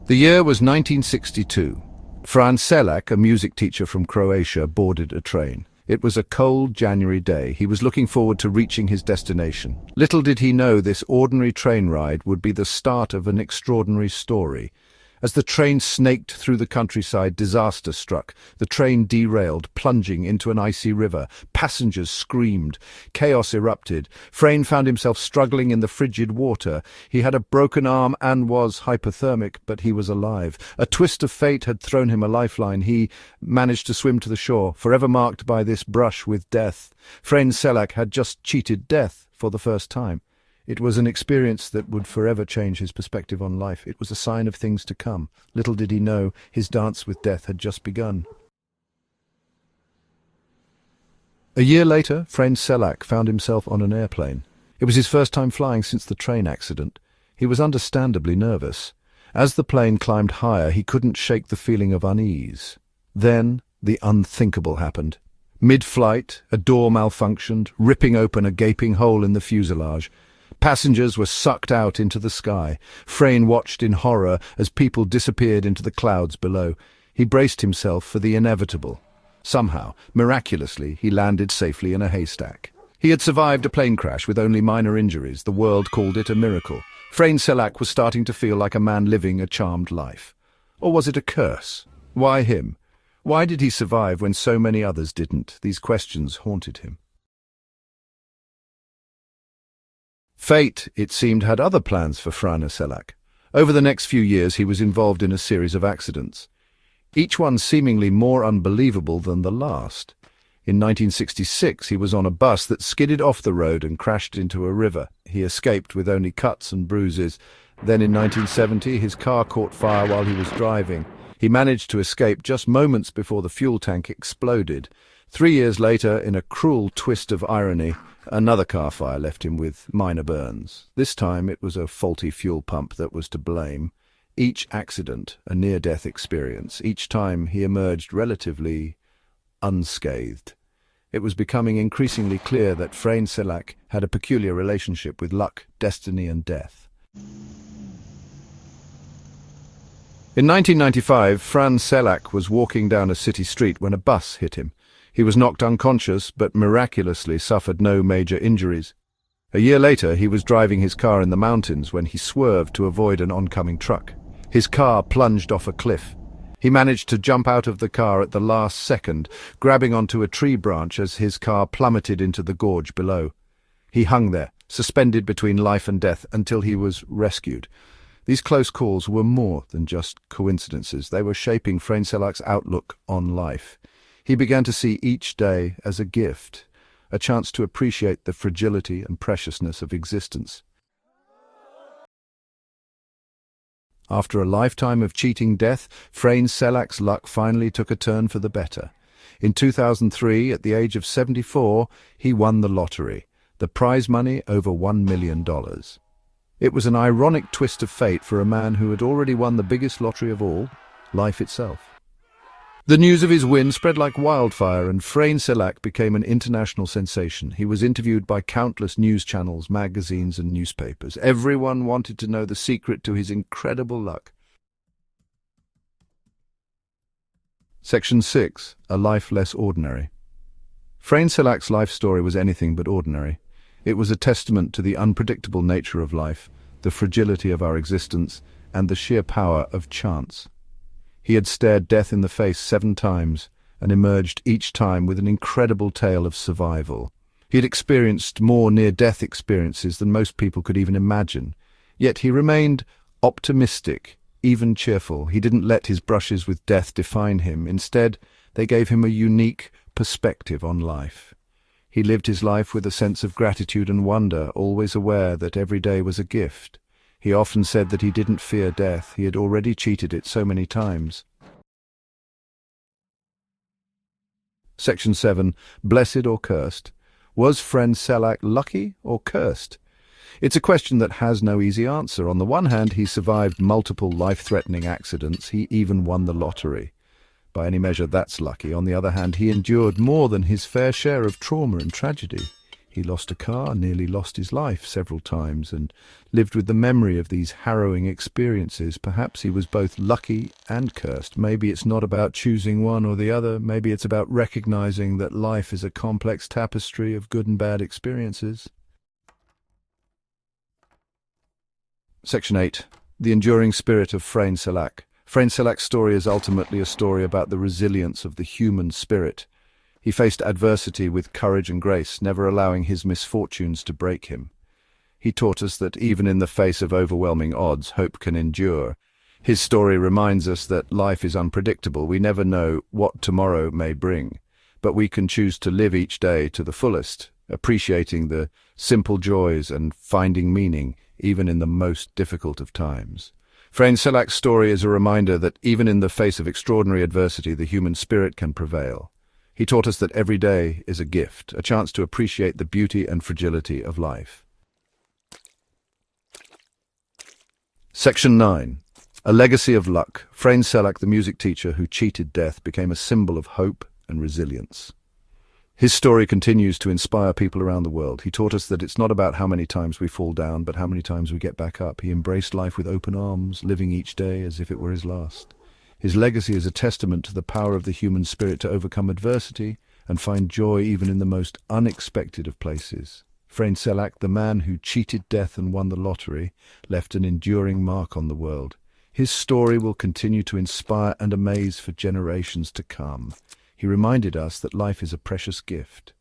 The year was 1962. Frane Selak, a music teacher from Croatia, boarded a train. It was a cold January day. He was looking forward to reaching his destination. Little did he know this ordinary train ride would be the start of an extraordinary story. As the train snaked through the countryside, disaster struck. The train derailed, plunging into an icy river. Passengers screamed. Chaos erupted. Frane found himself struggling in the frigid water. He had a broken arm and was hypothermic, but he was alive. A twist of fate had thrown him a lifeline. He managed to swim to the shore, forever marked by this brush with death. Frane Selak had just cheated death for the first time. It was an experience that would forever change his perspective on life. It was a sign of things to come. Little did he know, his dance with death had just begun. A year later, Frane Selak found himself on an airplane. It was his first time flying since the train accident. He was understandably nervous. As the plane climbed higher, he couldn't shake the feeling of unease. Then, the unthinkable happened. Mid-flight, a door malfunctioned, ripping open a gaping hole in the fuselage. Passengers were sucked out into the sky. Frane watched in horror as people disappeared into the clouds below. He braced himself for the inevitable. Somehow, miraculously, he landed safely in a haystack. He had survived a plane crash with only minor injuries. The world called it a miracle. Frane Selak was starting to feel like a man living a charmed life. Or was it a curse? Why him? Why did he survive when so many others didn't? These questions haunted him. Fate, it seemed, had other plans for Frane Selak. Over the next few years he was involved in a series of accidents, each one seemingly more unbelievable than the last. In 1966 he was on a bus that skidded off the road and crashed into a river. He escaped with only cuts and bruises. Then in 1970 his car caught fire while he was driving. He managed to escape just moments before the fuel tank exploded. 3 years later, in a cruel twist of irony, another car fire left him with minor burns. This time it was a faulty fuel pump that was to blame. Each accident, a near-death experience. Each time he emerged relatively unscathed. It was becoming increasingly clear that Frane Selak had a peculiar relationship with luck, destiny and death. In 1995, Frane Selak was walking down a city street when a bus hit him. He was knocked unconscious, but miraculously suffered no major injuries. A year later, he was driving his car in the mountains when he swerved to avoid an oncoming truck. His car plunged off a cliff. He managed to jump out of the car at the last second, grabbing onto a tree branch as his car plummeted into the gorge below. He hung there, suspended between life and death, until he was rescued. These close calls were more than just coincidences. They were shaping Frane Selak's outlook on life. He began to see each day as a gift, a chance to appreciate the fragility and preciousness of existence. After a lifetime of cheating death, Frane Selak's luck finally took a turn for the better. In 2003, at the age of 74, he won the lottery, the prize money over $1 million. It was an ironic twist of fate for a man who had already won the biggest lottery of all, life itself. The news of his win spread like wildfire, and Frane Selak became an international sensation. He was interviewed by countless news channels, magazines and newspapers. Everyone wanted to know the secret to his incredible luck. Section 6. A Life Less Ordinary. Frane Selak's life story was anything but ordinary. It was a testament to the unpredictable nature of life, the fragility of our existence, and the sheer power of chance. He had stared death in the face 7 times and emerged each time with an incredible tale of survival. He had experienced more near-death experiences than most people could even imagine. Yet he remained optimistic, even cheerful. He didn't let his brushes with death define him. Instead, they gave him a unique perspective on life. He lived his life with a sense of gratitude and wonder, always aware that every day was a gift. He often said that he didn't fear death. He had already cheated it so many times. Section 7. Blessed or cursed? Was Frane Selak lucky or cursed? It's a question that has no easy answer. On the one hand, he survived multiple life-threatening accidents. He even won the lottery. By any measure, that's lucky. On the other hand, he endured more than his fair share of trauma and tragedy. He lost a car, nearly lost his life several times, and lived with the memory of these harrowing experiences. Perhaps he was both lucky and cursed. Maybe it's not about choosing one or the other. Maybe it's about recognizing that life is a complex tapestry of good and bad experiences. Section 8. The enduring spirit of Frane Selak. Frane Selak's story is ultimately a story about the resilience of the human spirit. He faced adversity with courage and grace, never allowing his misfortunes to break him. He taught us that even in the face of overwhelming odds, hope can endure. His story reminds us that life is unpredictable. We never know what tomorrow may bring, but we can choose to live each day to the fullest, appreciating the simple joys and finding meaning even in the most difficult of times. Frane Selak's story is a reminder that even in the face of extraordinary adversity, the human spirit can prevail. He taught us that every day is a gift, a chance to appreciate the beauty and fragility of life. Section 9. A legacy of luck. Frane Selak, the music teacher who cheated death, became a symbol of hope and resilience. His story continues to inspire people around the world. He taught us that it's not about how many times we fall down, but how many times we get back up. He embraced life with open arms, living each day as if it were his last. His legacy is a testament to the power of the human spirit to overcome adversity and find joy even in the most unexpected of places. Frane Selak, the man who cheated death and won the lottery, left an enduring mark on the world. His story will continue to inspire and amaze for generations to come. He reminded us that life is a precious gift,